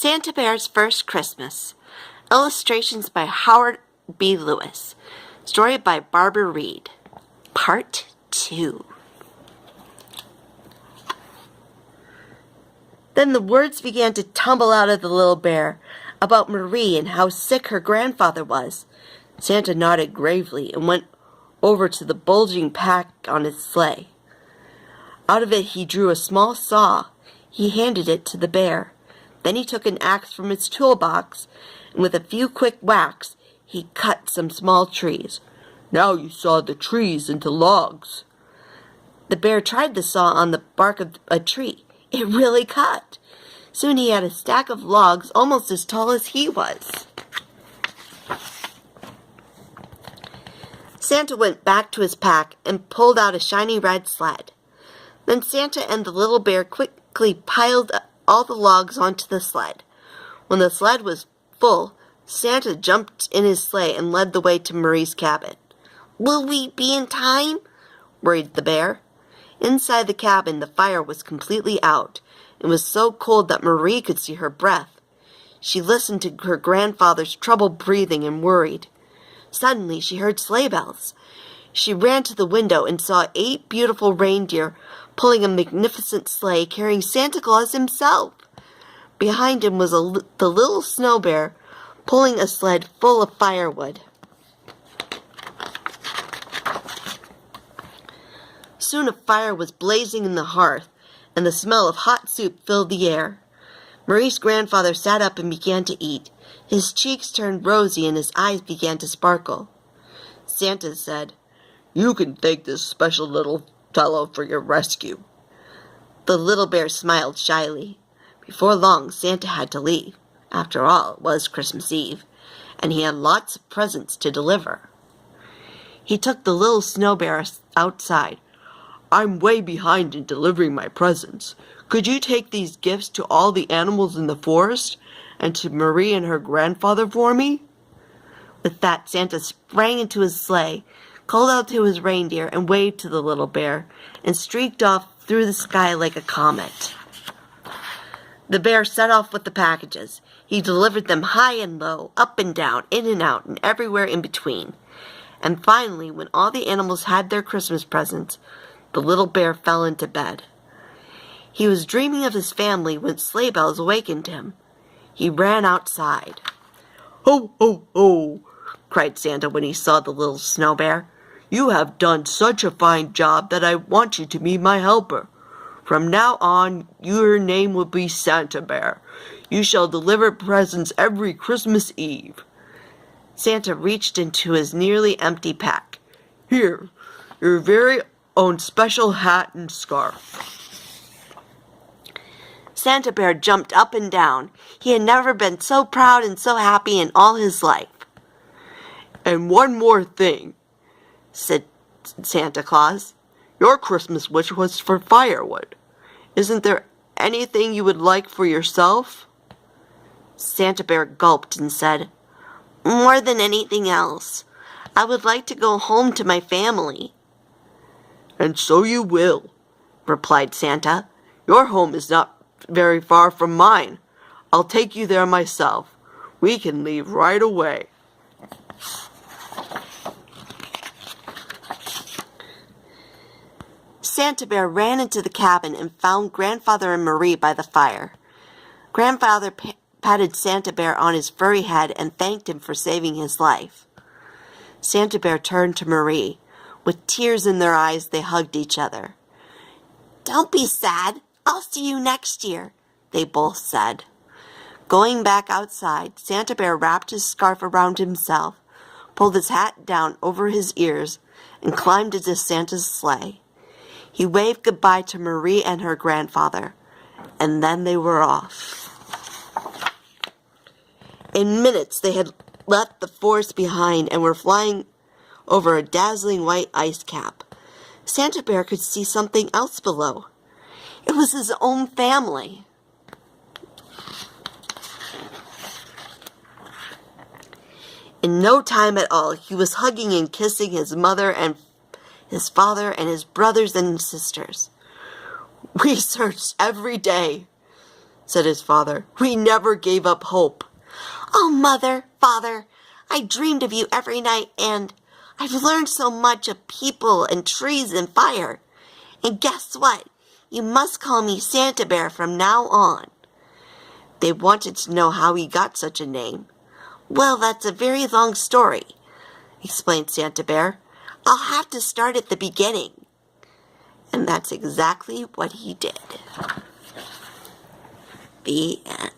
Santa Bear's First Christmas. Illustrations by Howard B. Lewis. Story by Barbara Reed. Part 2. Then the words began to tumble out of the little bear about Marie and how sick her grandfather was. Santa nodded gravely and went over to the bulging pack on his sleigh. Out of it he drew a small saw. He handed it to the bear. Then he took an axe from his toolbox, and with a few quick whacks, he cut some small trees. "Now you saw the trees into logs." The bear tried the saw on the bark of a tree. It really cut. Soon he had a stack of logs almost as tall as he was. Santa went back to his pack and pulled out a shiny red sled. Then Santa and the little bear quickly piled all the logs onto the sled. When the sled was full, Santa jumped in his sleigh and led the way to Marie's cabin. "Will we be in time?" worried the bear. Inside the cabin, the fire was completely out. It was so cold that Marie could see her breath. She listened to her grandfather's troubled breathing and worried. Suddenly, she heard sleigh bells. She ran to the window and saw 8 beautiful reindeer pulling a magnificent sleigh carrying Santa Claus himself. Behind him was the little snow bear pulling a sled full of firewood. Soon a fire was blazing in the hearth, and the smell of hot soup filled the air. Marie's grandfather sat up and began to eat. His cheeks turned rosy and his eyes began to sparkle. Santa said, "You can thank this special little fellow for your rescue." The little bear smiled shyly. Before long, Santa had to leave. After all, it was Christmas Eve, and he had lots of presents to deliver. He took the little snow bear outside. "I'm way behind in delivering my presents. Could you take these gifts to all the animals in the forest and to Marie and her grandfather for me?" With that, Santa sprang into his sleigh, called out to his reindeer, and waved to the little bear, and streaked off through the sky like a comet. The bear set off with the packages. He delivered them high and low, up and down, in and out, and everywhere in between. And finally, when all the animals had their Christmas presents, the little bear fell into bed. He was dreaming of his family when sleigh bells awakened him. He ran outside. "Ho, ho, ho!" cried Santa when he saw the little snow bear. "You have done such a fine job that I want you to be my helper. From now on, your name will be Santabear. You shall deliver presents every Christmas Eve." Santa reached into his nearly empty pack. "Here, your very own special hat and scarf." Santabear jumped up and down. He had never been so proud and so happy in all his life. "And one more thing," said Santa Claus. "Your Christmas wish was for firewood. Isn't there anything you would like for yourself?" Santabear gulped and said, "More than anything else, I would like to go home to my family." "And so you will," replied Santa. "Your home is not very far from mine. I'll take you there myself. We can leave right away." Santabear ran into the cabin and found Grandfather and Marie by the fire. Grandfather patted Santabear on his furry head and thanked him for saving his life. Santabear turned to Marie. With tears in their eyes, they hugged each other. "Don't be sad. I'll see you next year," they both said. Going back outside, Santabear wrapped his scarf around himself, pulled his hat down over his ears, and climbed into Santa's sleigh. He waved goodbye to Marie and her grandfather, and then they were off. In minutes, they had left the forest behind and were flying over a dazzling white ice cap. Santabear could see something else below. It was his own family. In no time at all, he was hugging and kissing his mother and his father and his brothers and sisters. "We searched every day," said his father. "We never gave up hope." "Oh, Mother, Father, I dreamed of you every night, and I've learned so much of people and trees and fire. And guess what? You must call me Santabear from now on." They wanted to know how he got such a name. "Well, that's a very long story," explained Santabear. "I'll have to start at the beginning." And that's exactly what he did. The end.